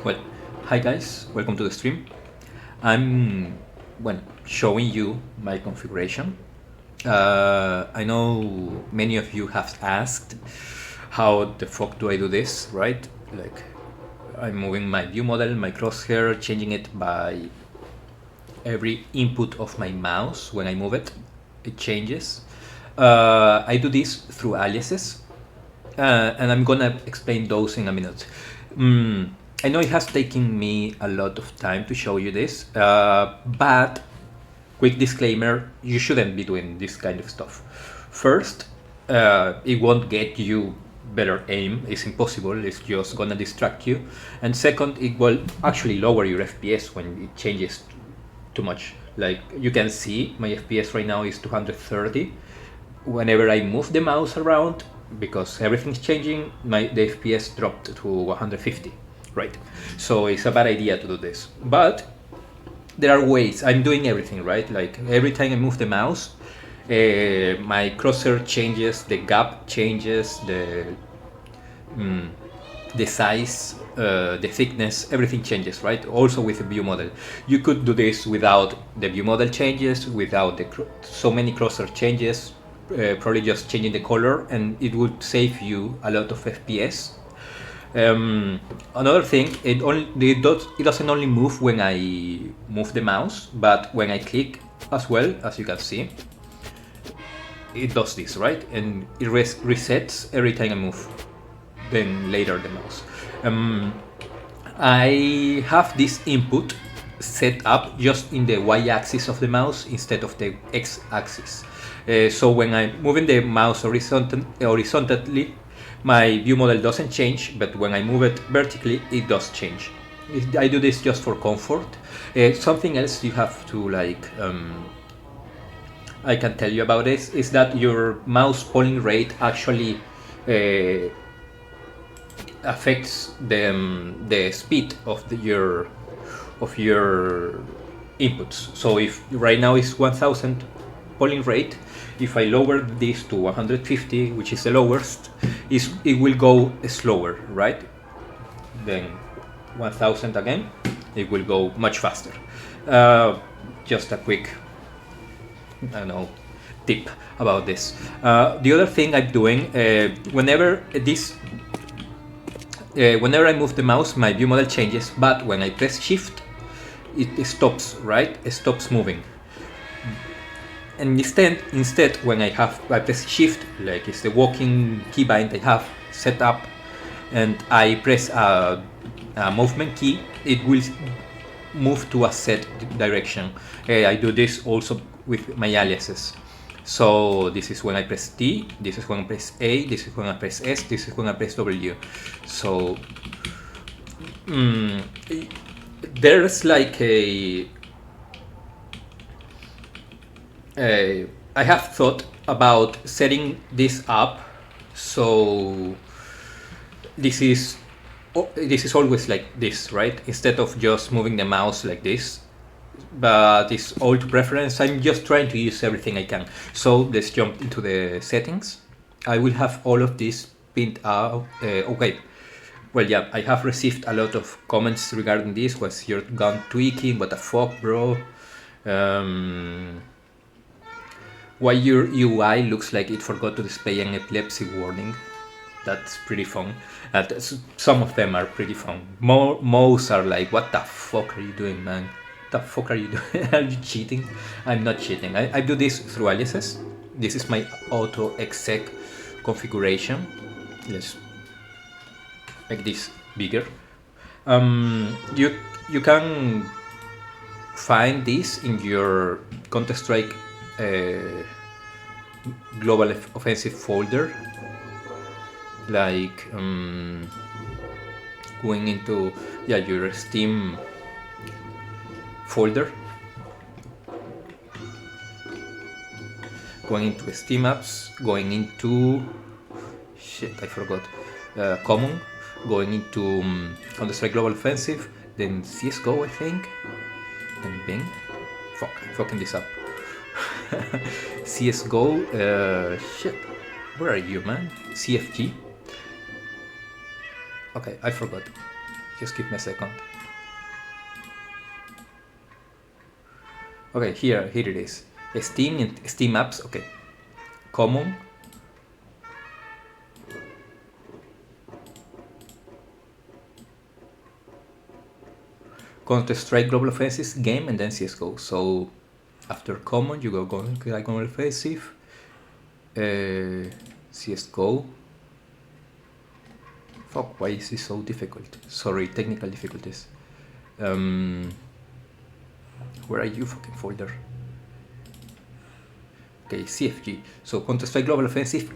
Well, hi guys, welcome to the stream. I'm showing you my configuration. I know many of you have asked how the fuck do I do this, right? Like I'm moving my view model, my crosshair, changing it by every input of my mouse. When I move it, it changes. I do this through aliases, and I'm gonna explain those in a minute. I know it has taken me a lot of time to show you this, but quick disclaimer, you shouldn't be doing this kind of stuff. First, it won't get you better aim, it's impossible, it's just gonna distract you. And second, it will actually lower your FPS when it changes too much. Like you can see, my FPS right now is 230. Whenever I move the mouse around, because everything's changing, the FPS dropped to 150. Right, so it's a bad idea to do this, but there are ways. I'm doing everything right. Like every time I move the mouse, my crosshair changes, the gap changes, the size, the thickness, everything changes, right? Also with the view model, you could do this without the view model changes, without so many crosshair changes, probably just changing the color, and it would save you a lot of FPS. Another thing, it doesn't only move when I move the mouse, but when I click as well, as you can see, it does this, right? And it resets every time I move, then later the mouse. I have this input set up just in the y-axis of the mouse instead of the x-axis. So when I'm moving the mouse horizontally, my view model doesn't change, but when I move it vertically, it does change. I do this just for comfort. Something else you have to I can tell you about this, is that your mouse polling rate actually affects the speed of your inputs. So if right now is 1000 polling rate, if I lower this to 150, which is the lowest, it will go slower, right? Then 1000 again, it will go much faster. Just a quick, tip about this. The other thing I'm doing, whenever I move the mouse, my view model changes, but when I press shift, it stops, right? It stops moving. And instead, when I press shift, like it's the walking keybind I have set up, and I press a movement key, it will move to a set direction. I do this also with my aliases. So this is when I press T, this is when I press A, this is when I press S, this is when I press W. So there's like I have thought about setting this up so this is always like this, right? Instead of just moving the mouse like this, but it's all to preference. I'm just trying to use everything I can. So let's jump into the settings. I will have all of this pinned out. Okay. Well, yeah, I have received a lot of comments regarding this. Was your gun tweaking? What the fuck, bro? Why your UI looks like it forgot to display an epilepsy warning. That's pretty fun. Some of them are pretty fun. Most are like, what the fuck are you doing, man? What the fuck are you doing? Are you cheating? I'm not cheating. I do this through aliases. This is my auto exec configuration. Let's make this bigger. You can find this in your Counter-Strike global offensive folder, like going into your Steam folder, going into Steam apps, going into I forgot common, going into Counter-Strike global offensive, then CSGO I think, then Bing. Fuck, I'm fucking this up. CSGO, where are you, man? CFG. Okay, I forgot. Just give me a second. Okay, here it is. Steam and Steam apps. Okay, common. Counter-Strike Global Offensive game and then CSGO. So after common, you go Global Offensive, CSGO. Fuck, why is this so difficult? Sorry, technical difficulties. Where are you, fucking folder? Okay, CFG. So Counter-Strike Global Offensive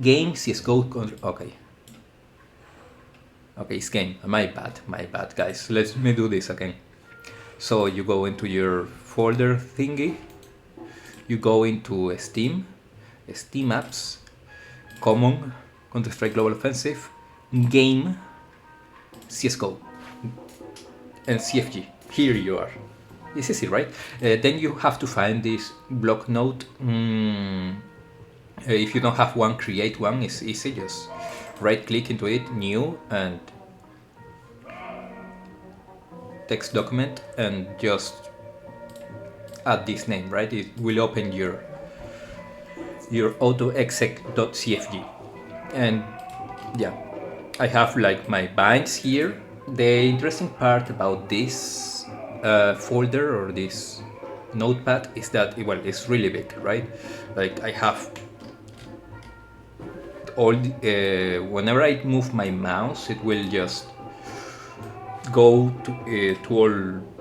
game, CSGO. Okay. Okay, it's game. My bad, guys. Let me do this again. So you go into your folder thingy. You go into Steam apps, common, Counter-Strike Global Offensive, game, CSGO, and CFG. Here you are. It's easy, right? Then you have to find this block node. If you don't have one, create one. It's easy. Just right click into it, new, and text document, and just add this name, right? It will open your auto.exec.cfg. And yeah, I have like my binds here. The interesting part about this folder or this notepad is that, well, it's really big, right? Like I have all whenever I move my mouse, it will just go to all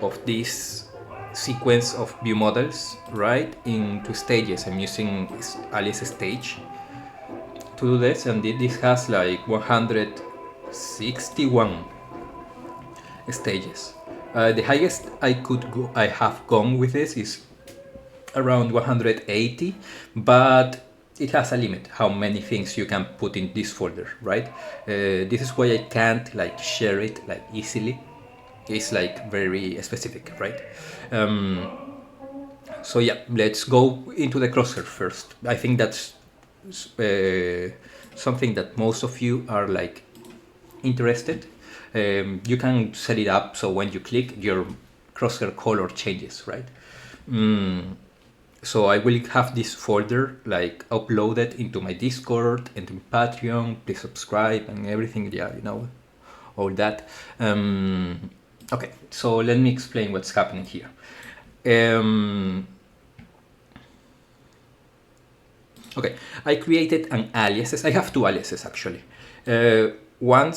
of this sequence of view models, right, into stages. I'm using alias stage to do this, and this has like 161 stages. The highest I have gone with this is around 180, but it has a limit how many things you can put in this folder, right? This is why I can't like share it like easily. It's like very specific, right? So yeah, let's go into the crosshair first. I think that's something that most of you are like interested. You can set it up so when you click, your crosshair color changes, right? So I will have this folder like uploaded into my Discord, into Patreon. Please subscribe and everything. Yeah, you know, all that. Okay, so let me explain what's happening here. Okay, I created an aliases. I have two aliases actually. One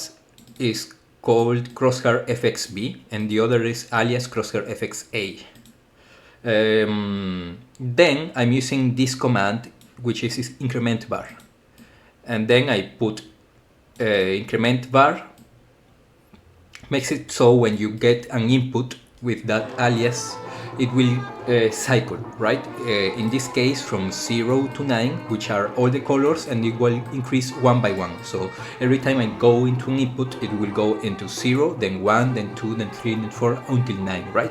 is called crosshair fxb and the other is alias crosshair fxa. Then I'm using this command, which is IncrementVar, and then I put IncrementVar. Makes it so when you get an input with that alias, it will cycle, right? In this case, from 0 to 9, which are all the colors, and it will increase one by one. So every time I go into an input, it will go into 0, then 1, then 2, then 3, then 4, until 9, right?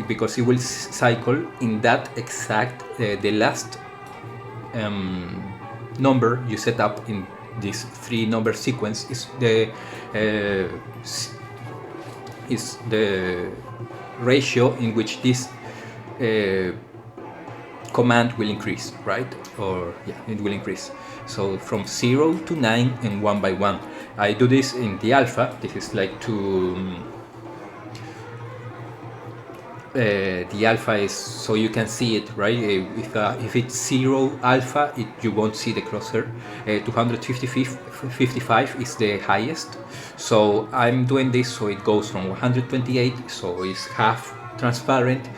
Because it will cycle in that exact, the last number you set up in this 3-number sequence is the ratio in which this command will increase, right? Or yeah, it will increase. So from 0 to 9 and 1 by 1. I do this in the alpha. This is like to the alpha is so you can see it, right? If it's 0 alpha, you won't see the crosshair. 255 is the highest. So I'm doing this so it goes from 128, so it's half transparent,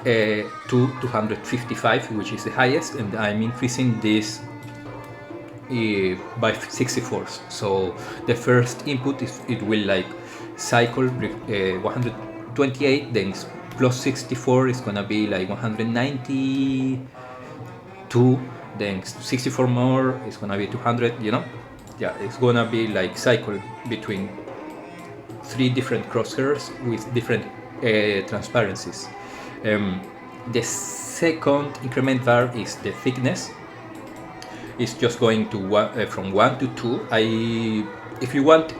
to 255, which is the highest, and I'm increasing this by 64. So the first input is it will like cycle 128, then plus 64 is gonna be like 192, then 64 more is gonna be 200, you know? Yeah, it's gonna be like cycle between 3 different crosshairs with different transparencies. The second increment var is the thickness. It's just going to from 1 to 2. If you want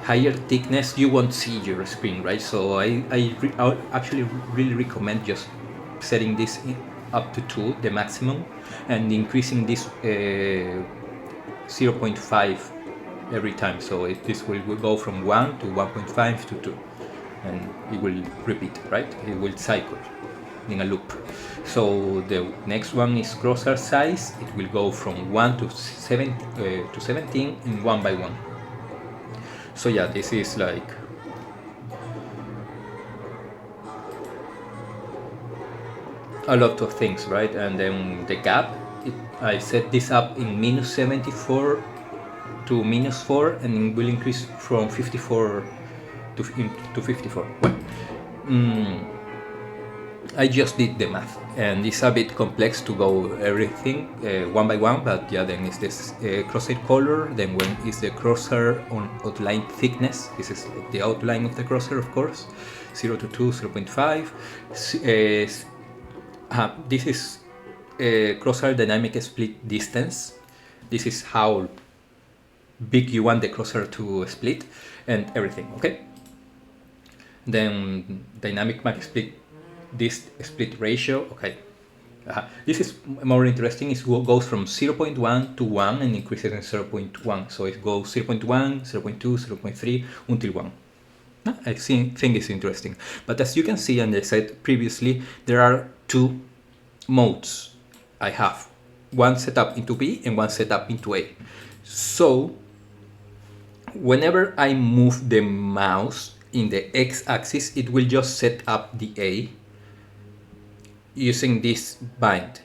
higher thickness, you won't see your screen, right? So I actually really recommend just setting this up to 2, the maximum, and increasing this 0.5 every time. So this will go from 1 to 1.5 to 2, and it will repeat, right? It will cycle in a loop. So the next one is crosshair size. It will go from 1 to 17 in 1 by 1. So yeah, this is like a lot of things, right? And then the gap, I set this up in -74 to -4, and it will increase from 54 to 54. Well, I just did the math, and it's a bit complex to go everything one by one, but yeah, then is this crosshair color, then when is the crosshair on outline thickness, this is the outline of the crosshair, of course, 0 to 2, 0.5, this is crosshair dynamic split distance, this is how big you want the crosshair to split, and everything, okay? Then dynamic max split, this split ratio, okay. This is more interesting. It goes from 0.1 to 1 and increases in 0.1. So it goes 0.1, 0.2, 0.3 until 1. I think it's interesting. But as you can see, and I said previously, there are 2 modes I have. One set up into B and one set up into A. So whenever I move the mouse in the x-axis, it will just set up the A using this bind.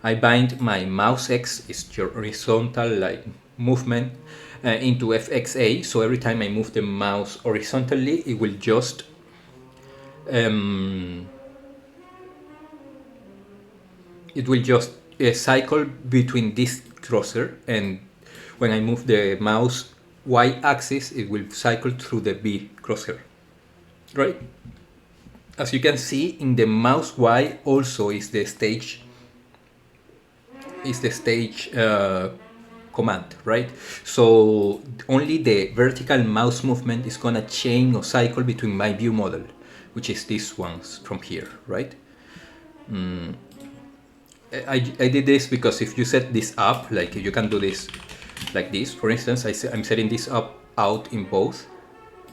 I bind my mouse X, is your horizontal like movement, into FXA. So every time I move the mouse horizontally, it will just cycle between this crosshair, and when I move the mouse y-axis, it will cycle through the B crosshair, right? As you can see, in the mouse Y also is the stage command, right? So only the vertical mouse movement is gonna change or cycle between my view model, which is this ones from here, right? I did this because if you set this up, like you can do this like this. For instance, I'm setting this up out in both.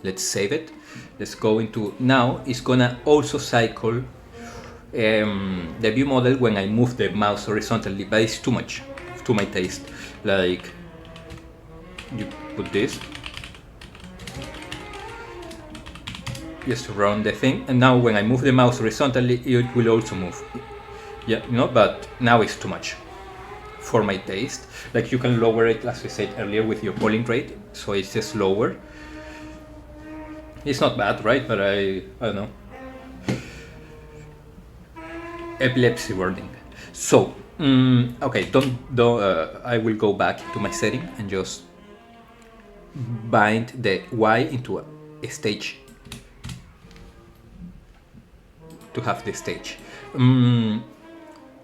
Let's save it. Let's go into, now it's gonna also cycle the view model when I move the mouse horizontally, but it's too much to my taste. Like you put this just around the thing, and now when I move the mouse horizontally, it will also move. Yeah, you know, but now it's too much for my taste. Like you can lower it, as I said earlier, with your polling rate, so it's just lower. It's not bad, right? But I don't know. Epilepsy warning. So, okay, don't. I will go back to my setting and just bind the Y into a stage to have the stage.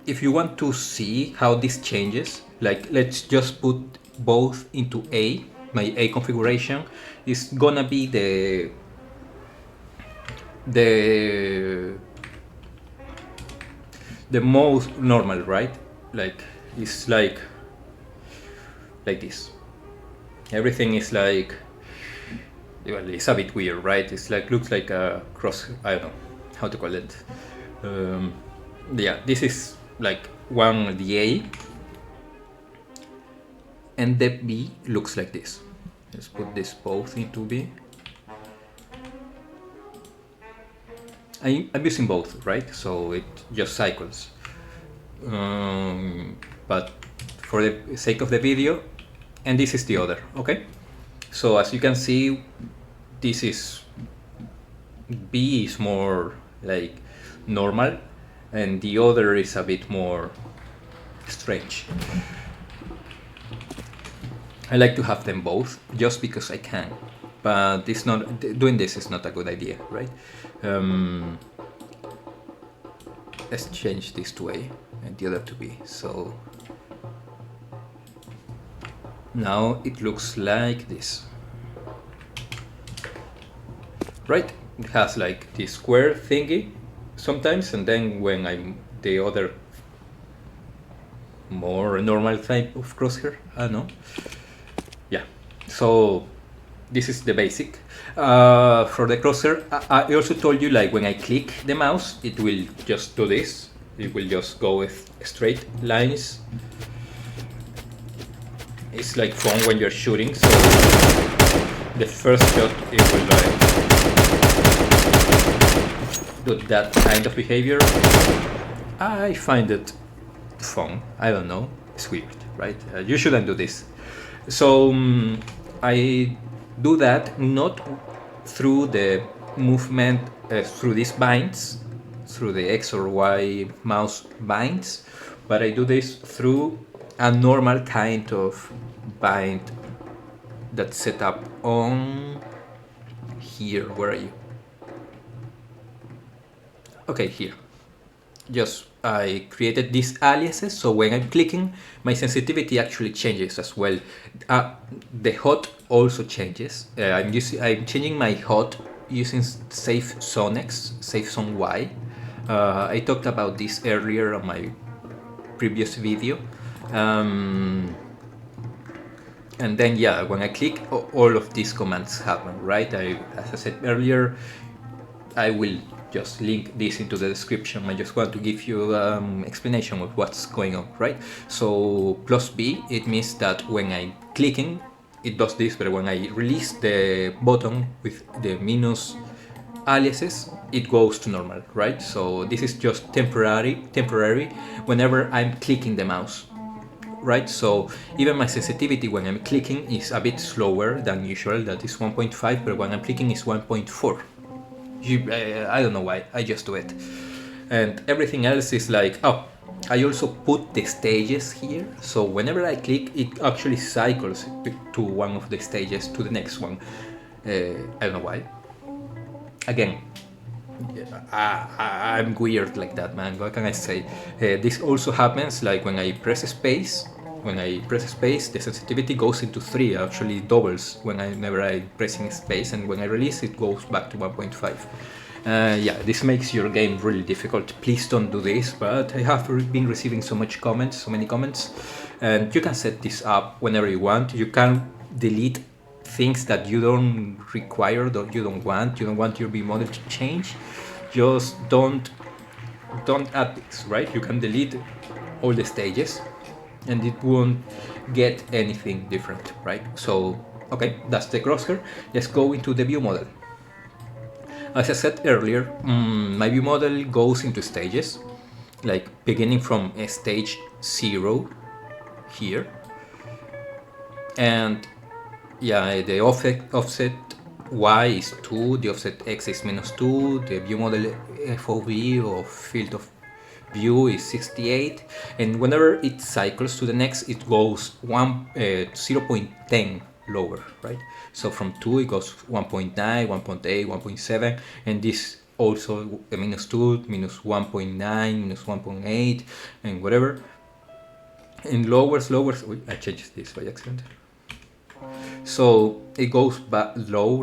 If you want to see how this changes, like let's just put both into A. My A configuration is gonna be the most normal, right? Like it's like this. Everything is like, well, it's a bit weird, right? It's like looks like a cross. I don't know how to call it. Yeah, this is like one the A, and the B looks like this. Let's put this both into B. I'm using both, right? So it just cycles. But for the sake of the video, and this is the other, okay? So as you can see, this is B is more like normal, and the other is a bit more strange. I like to have them both just because I can, but it's not, doing this is not a good idea, right? Let's change this to A and the other to B. So Now it looks like this, right? It has like this square thingy sometimes, and then when I'm the other more normal type of crosshair, I don't know. Yeah, so this is the basic. For the crosshair, I also told you, like, when I click the mouse, it will just do this. It will just go with straight lines. It's like fun when you're shooting, so the first shot it will like do that kind of behavior. I find it fun. I don't know. It's weird, right? You shouldn't do this. So I do that not through the movement, through these binds, through the X or Y mouse binds, but I do this through a normal kind of bind that's set up on here. Where are you? Okay, here. Just I created these aliases, so when I'm clicking, my sensitivity actually changes as well. The HOT also changes. I'm changing my HOT using Safe Zone X, Safe Zone Y. I talked about this earlier on my previous video. And then, yeah, when I click, all of these commands happen, right? As I said earlier, I will just link this into the description. I just want to give you explanation of what's going on, right? So plus B, it means that when I'm clicking, it does this, but when I release the button with the minus aliases, it goes to normal, right? So this is just temporary whenever I'm clicking the mouse, right? So even my sensitivity when I'm clicking is a bit slower than usual. That is 1.5, but when I'm clicking is 1.4. I don't know why, I just do it. And everything else is like, oh, I also put the stages here, so whenever I click, it actually cycles to one of the stages to the next one. I don't know why. Again, I'm weird like that, man. What can I say? This also happens like when I press space. When I press space, the sensitivity goes into 3, actually doubles whenever I'm pressing space, and when I release, it goes back to 1.5. Yeah, this makes your game really difficult. Please don't do this, but I have been receiving so many comments, and you can set this up whenever you want. You can delete things that you don't require, that you don't want your viewmodel to change. Just don't add this, right? You can delete all the stages and it won't get anything different, right? So, okay, that's the crosshair. Let's go into the viewmodel. As I said earlier, my viewmodel goes into stages, like beginning from stage 0 here. And yeah, the offset Y is 2, the offset X is -2, the viewmodel FOV or field of view is 68, and whenever it cycles to the next, it goes 0.10 lower, right? So from 2 it goes 1.9, 1.8, 1.7, and this also -2, -1.9, -1.8, and whatever. And lowers, I changed this by accident. So it goes back low,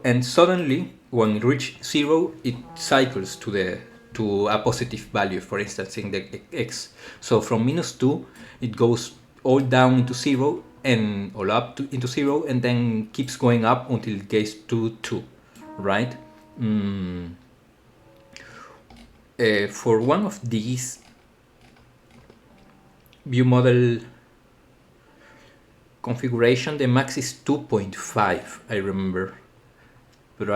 and suddenly when it reaches 0, it cycles to a positive value, for instance in the X. So from -2 it goes all down into 0 and all up into 0, and then keeps going up until it gets to 2, right? For one of these viewmodel configuration, the max is 2.5, I remember, but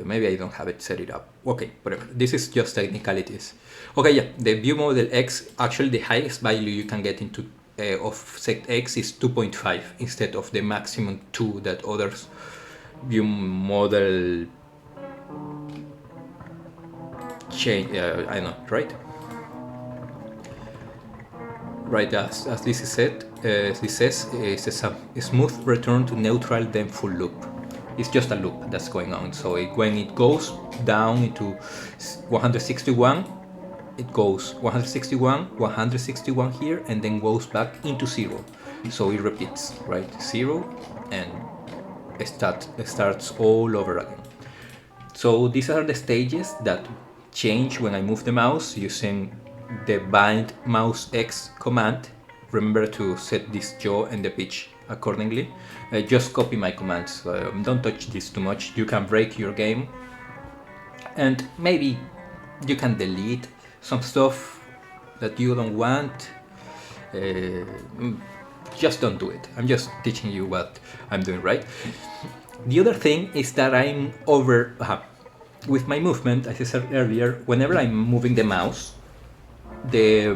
maybe I don't have it set it up. Okay, whatever. This is just technicalities. Okay, yeah, the viewmodel X, actually the highest value you can get into offset X is 2.5 instead of the maximum 2 that others viewmodel change. I know, right? Right, as this is said, this says it's a smooth return to neutral, then full loop. It's just a loop that's going on. So when it goes down into 161, it goes 161, 161 here, and then goes back into 0. So it repeats, right? 0 and starts all over again. So these are the stages that change when I move the mouse using the bind mouse X command. Remember to set this yaw and the pitch accordingly. Just copy my commands, don't touch this too much. You can break your game, and maybe you can delete some stuff that you don't want. Just don't do it. I'm just teaching you what I'm doing, right? The other thing is that I'm over... with my movement, as I said earlier, whenever I'm moving the mouse, the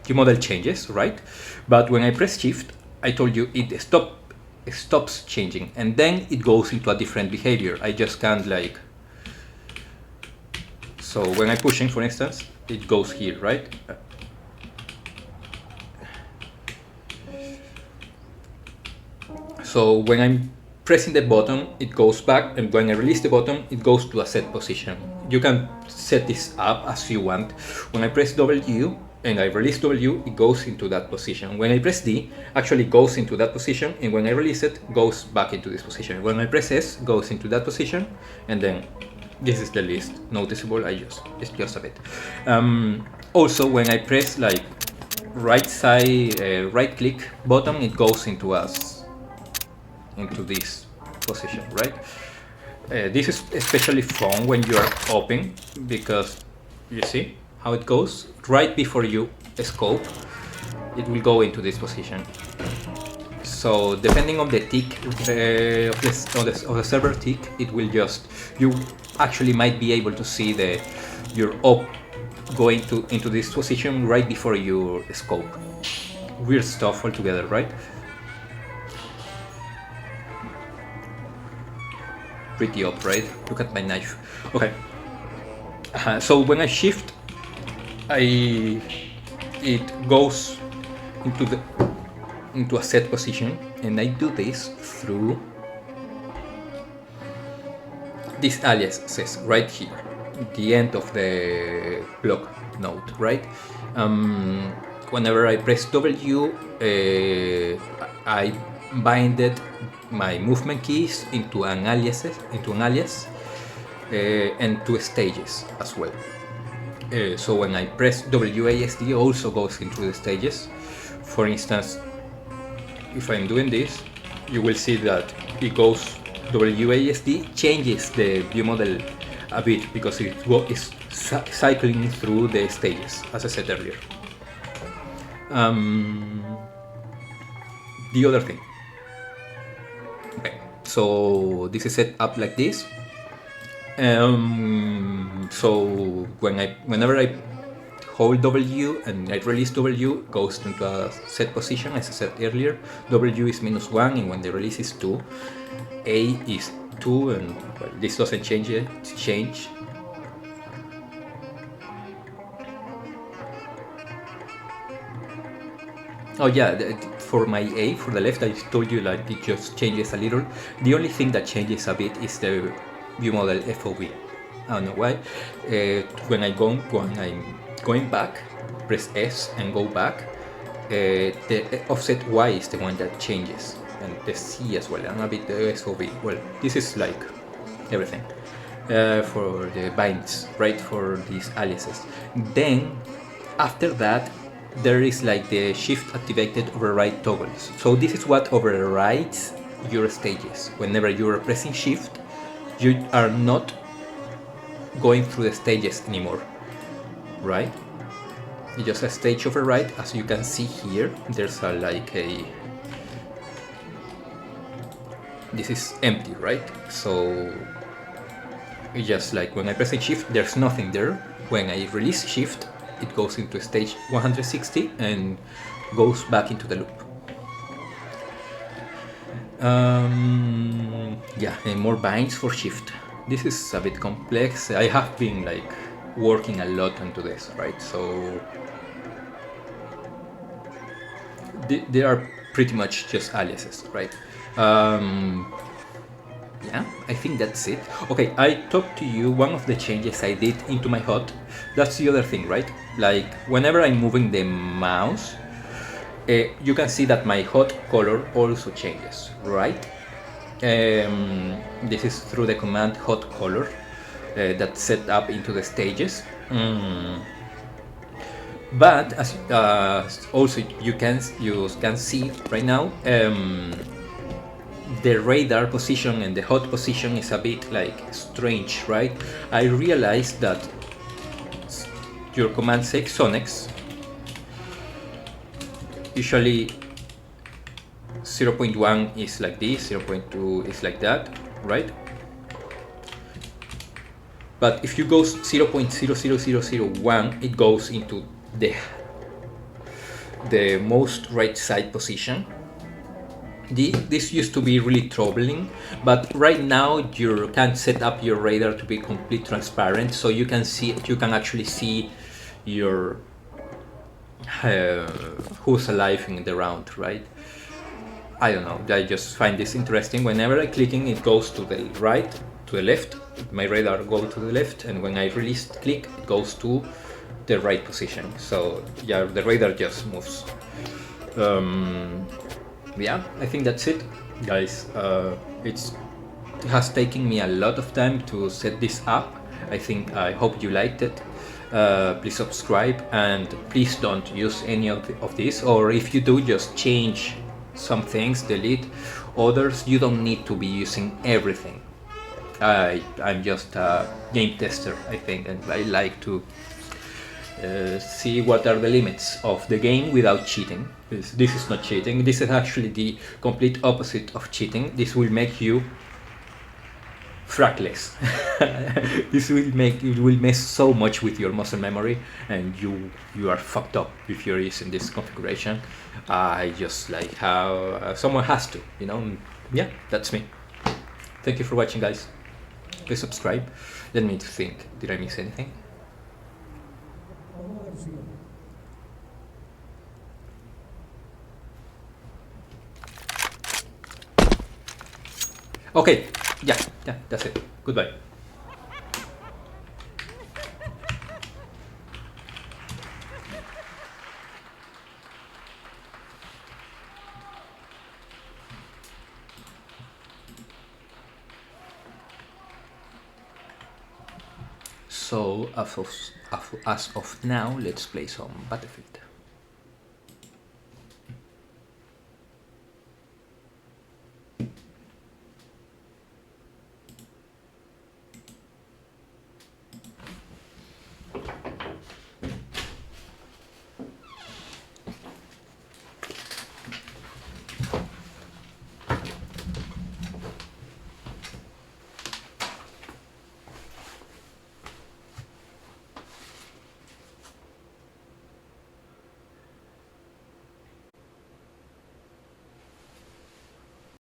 viewmodel changes, right? But when I press shift, I told you it stops changing, and then it goes into a different behavior. I just can't like... So when I'm pushing, for instance, it goes here, right? So when I'm pressing the button, it goes back, and when I release the button, it goes to a set position. You can set this up as you want. When I press W and I release W, it goes into that position. When I press D, actually goes into that position, and when I release it, goes back into this position. When I press S, goes into that position, and then this is the least noticeable. It's just a bit. Also, when I press like right side, right click button, it goes into this position, right? This is especially fun when you are open, because you see how it goes right before you scope. It will go into this position. So depending on the tick of the server tick, it will just... You actually might be able to see your op going into this position right before you scope. Weird stuff altogether, right? Pretty up, right? Look at my knife. Okay. So when I shift, it goes into a set position, and I do this through this aliases right here, the end of the block node, right? Whenever I press W, I binded my movement keys into an alias, and to stages as well. So when I press WASD, also goes into the stages. For instance, if I'm doing this, you will see that it goes WASD, changes the viewmodel a bit because it's cycling through the stages, as I said earlier. The other thing. Okay, so this is set up like this. So whenever I hold W and I release W, it goes into a set position, as I said earlier. W is -1, and when the release is 2, A is 2, and well, this doesn't change. Oh yeah, for my A, for the left, I told you like it just changes a little. The only thing that changes a bit is the viewmodel FOV. I don't know why. When I'm going back, press S and go back, the offset Y is the one that changes, and the C as well, and a bit the SOV. Well, this is like everything for the binds, right, for these aliases. Then, after that, there is like the shift activated override toggles. So this is what overrides your stages. Whenever you're pressing shift, you are not going through the stages anymore, right? It's just a stage override. As you can see here, there's this is empty, right? So it's just like when I press shift, there's nothing there. When I release shift, it goes into stage 160 and goes back into the loop. Yeah, and more binds for shift. This is a bit complex. I have been like working a lot into this, right? So they are pretty much just aliases, right? Yeah, I think that's it. Okay, I talked to you one of the changes I did into my HUD. That's the other thing, right? Like whenever I'm moving the mouse, you can see that my hot color also changes, right? This is through the command hot color that's set up into the stages. But as also you can see right now, the radar position and the hot position is a bit like strange, right? I realized that your command Sonex usually 0.1 is like this, 0.2 is like that, right? But if you go 0.00001, it goes into the most right side position. This used to be really troubling, but right now you can set up your radar to be completely transparent, so you can actually see your who's alive in the round, right? I don't know, I just find this interesting. Whenever I clicking, it goes to the right, to the left. My radar goes to the left, and when I release click, it goes to the right position. So yeah, the radar just moves. Yeah, I think that's it, guys. It has taken me a lot of time to set this up. I hope you liked it. Please subscribe, and please don't use any of this, or if you do, just change some things, delete others. You don't need to be using everything. I'm just a game tester, I think, and I like to see what are the limits of the game without cheating. This is not cheating. This is actually the complete opposite of cheating. This will make you frackless. It will mess so much with your muscle memory, and you are fucked up if you're using this configuration. I just like how someone has to, you know. Yeah, that's me. Thank you for watching, guys. Please subscribe. Let me think. Did I miss anything? Okay, yeah, that's it. Goodbye. So as of now, let's play some Battlefield.